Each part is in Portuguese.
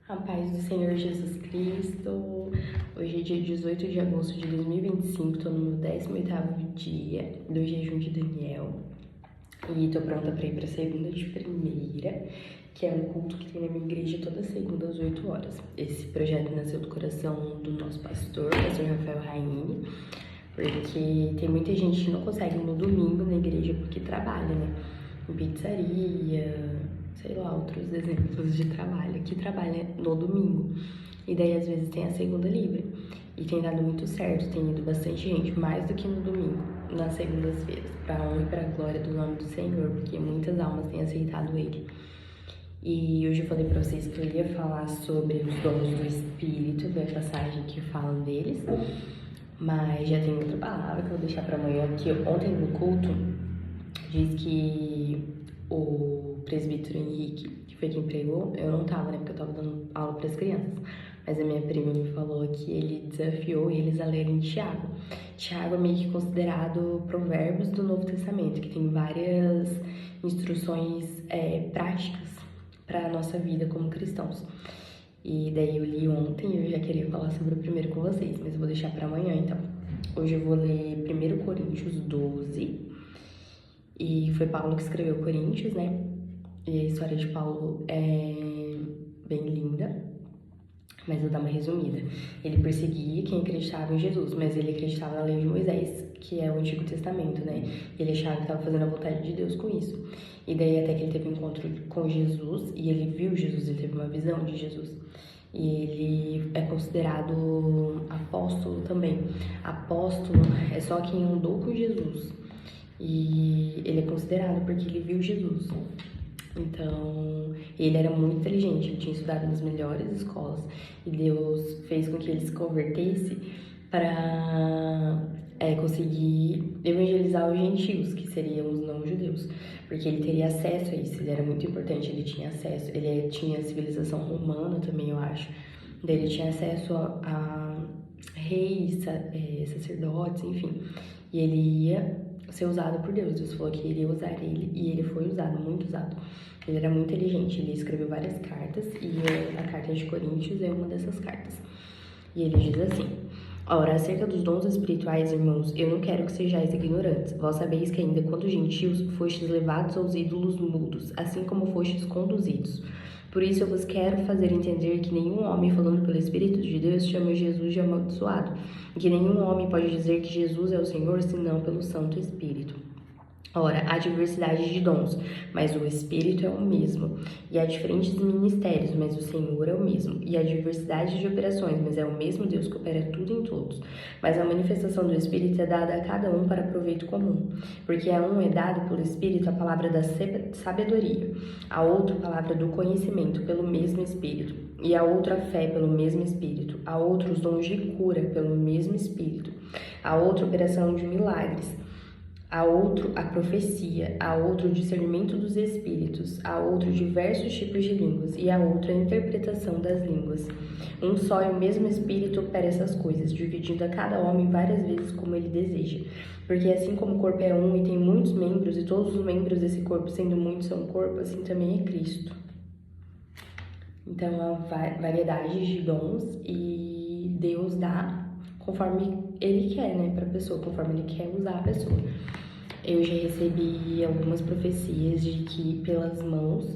A paz do Senhor Jesus Cristo. Hoje é dia 18 de agosto de 2025, tô no meu 18º dia do jejum de Daniel. E tô pronta para ir pra segunda de primeira, que é um culto que tem na minha igreja toda segunda às 8 horas. Esse projeto nasceu do coração do nosso pastor Rafael Raini, porque tem muita gente que não consegue ir no domingo na igreja porque trabalha, né? Em pizzaria, sei lá, outros exemplos de trabalho, que trabalha no domingo. E daí, às vezes, tem a segunda livre. E tem dado muito certo, tem ido bastante gente, mais do que no domingo, nas segundas-feiras, pra honra e pra glória do nome do Senhor, porque muitas almas têm aceitado Ele. E hoje eu falei pra vocês que eu ia falar sobre os dons do Espírito, da passagem que falam deles, mas já tem outra palavra que eu vou deixar pra amanhã, que ontem no culto diz que o presbítero Henrique, que foi quem pregou, eu não tava, né, porque eu tava dando aula pras crianças, mas a minha prima me falou que ele desafiou eles a lerem Tiago. Tiago é meio que considerado provérbios do Novo Testamento, que tem várias instruções práticas para a nossa vida como cristãos. E daí eu li ontem e eu já queria falar sobre o primeiro com vocês, mas eu vou deixar para amanhã, então. Hoje eu vou ler 1 Coríntios 12, e foi Paulo que escreveu Coríntios, né? E a história de Paulo é bem linda, mas eu vou dar uma resumida. Ele perseguia quem acreditava em Jesus, mas ele acreditava na lei de Moisés, que é o Antigo Testamento, né? Ele achava que estava fazendo a vontade de Deus com isso. E daí até que ele teve um encontro com Jesus, e ele viu Jesus, ele teve uma visão de Jesus. E ele é considerado apóstolo também. Apóstolo é só quem andou com Jesus. E ele é considerado porque ele viu Jesus. Então, ele era muito inteligente, ele tinha estudado nas melhores escolas. E Deus fez com que ele se convertesse para conseguir evangelizar os gentios, que seriam os não-judeus. Porque ele teria acesso a isso, ele era muito importante, ele tinha acesso. Ele tinha a civilização romana também, eu acho. Daí ele tinha acesso a reis, sacerdotes, enfim. E ele ia ser usado por Deus. Deus falou que iria usar ele e ele foi usado, muito usado. Ele era muito inteligente, ele escreveu várias cartas e a carta de Coríntios é uma dessas cartas. E ele diz assim: ora, acerca dos dons espirituais, irmãos, eu não quero que sejais ignorantes. Vós sabeis que ainda quando gentios fostes levados aos ídolos mudos, assim como fostes conduzidos. Por isso eu vos quero fazer entender que nenhum homem falando pelo Espírito de Deus chama Jesus de amaldiçoado, e que nenhum homem pode dizer que Jesus é o Senhor senão pelo Santo Espírito. Ora, há diversidade de dons, mas o Espírito é o mesmo. E há diferentes ministérios, mas o Senhor é o mesmo. E há diversidade de operações, mas é o mesmo Deus que opera tudo em todos. Mas a manifestação do Espírito é dada a cada um para proveito comum. Porque a um é dado pelo Espírito a palavra da sabedoria, a outro a palavra do conhecimento pelo mesmo Espírito, e a outro a fé pelo mesmo Espírito, a outro os dons de cura pelo mesmo Espírito, a outra a operação de milagres, a outro a profecia, a outro o discernimento dos espíritos, a outro diversos tipos de línguas e a outra a interpretação das línguas. Um só e o mesmo Espírito opera essas coisas, dividindo a cada homem várias vezes como ele deseja. Porque assim como o corpo é um e tem muitos membros, e todos os membros desse corpo, sendo muitos, são corpo, assim também é Cristo. Então, há variedade de dons e Deus dá conforme Ele quer, né, para a pessoa, conforme Ele quer usar a pessoa. Eu já recebi algumas profecias de que pelas mãos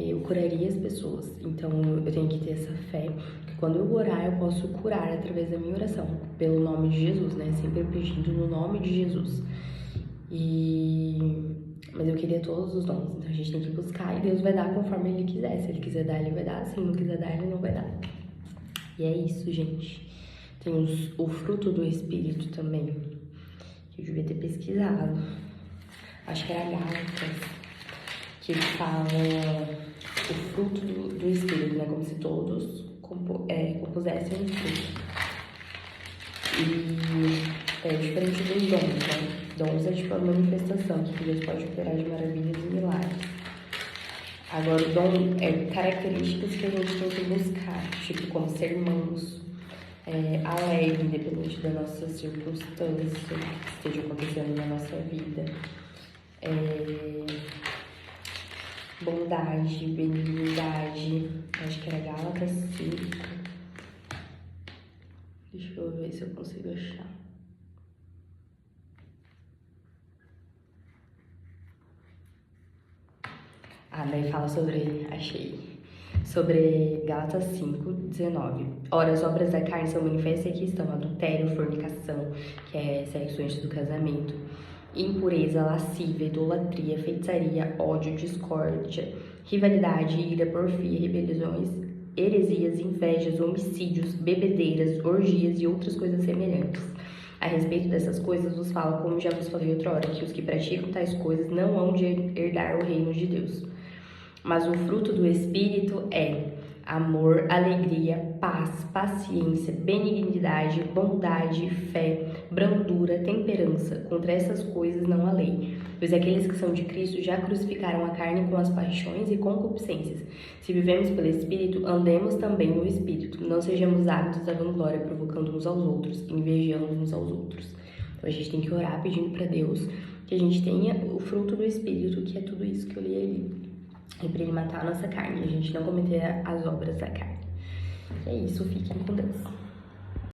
eu curaria as pessoas. Então, eu tenho que ter essa fé, que quando eu orar, eu posso curar através da minha oração, pelo nome de Jesus, né, sempre pedindo no nome de Jesus. Mas eu queria todos os dons, então a gente tem que buscar e Deus vai dar conforme Ele quiser. Se Ele quiser dar, Ele vai dar. Se não quiser dar, Ele não vai dar. E é isso, gente. Tem o fruto do Espírito também, que eu devia ter pesquisado. Acho que era Gálatas, que ele fala o fruto do Espírito, né? Como se todos compusessem um fruto. E é diferente dos dons, né? Dons é tipo a manifestação, que Deus pode operar de maravilhas e milagres. Agora, o dom é características que a gente tem que buscar, tipo como ser manso, alegre, independente da nossa circunstância que esteja acontecendo na nossa vida. bondade, benignidade. Acho que era Gálatas 5. Deixa eu ver se eu consigo achar. Daí fala sobre, achei, sobre Gálatas 5:19. Ora, as obras da carne são manifestas e aqui estão: adultério, fornicação, que é sexo antes do casamento, impureza, lascívia, idolatria, feitiçaria, ódio, discórdia, rivalidade, ira, porfia, rebeliões, heresias, invejas, homicídios, bebedeiras, orgias e outras coisas semelhantes. A respeito dessas coisas vos falo, como já vos falei outrora, que os que praticam tais coisas não hão de herdar o reino de Deus. Mas o fruto do Espírito é amor, alegria, paz, paciência, benignidade, bondade, fé, brandura, temperança. Contra essas coisas não há lei. Pois aqueles que são de Cristo já crucificaram a carne com as paixões e concupiscências. Se vivemos pelo Espírito, andemos também no Espírito. Não sejamos ávidos da vanglória, provocando uns aos outros, invejando uns aos outros. Então a gente tem que orar pedindo para Deus que a gente tenha o fruto do Espírito, que é tudo isso que eu li ali. E para ele matar a nossa carne, a gente não cometer as obras da carne. E é isso, fiquem com Deus.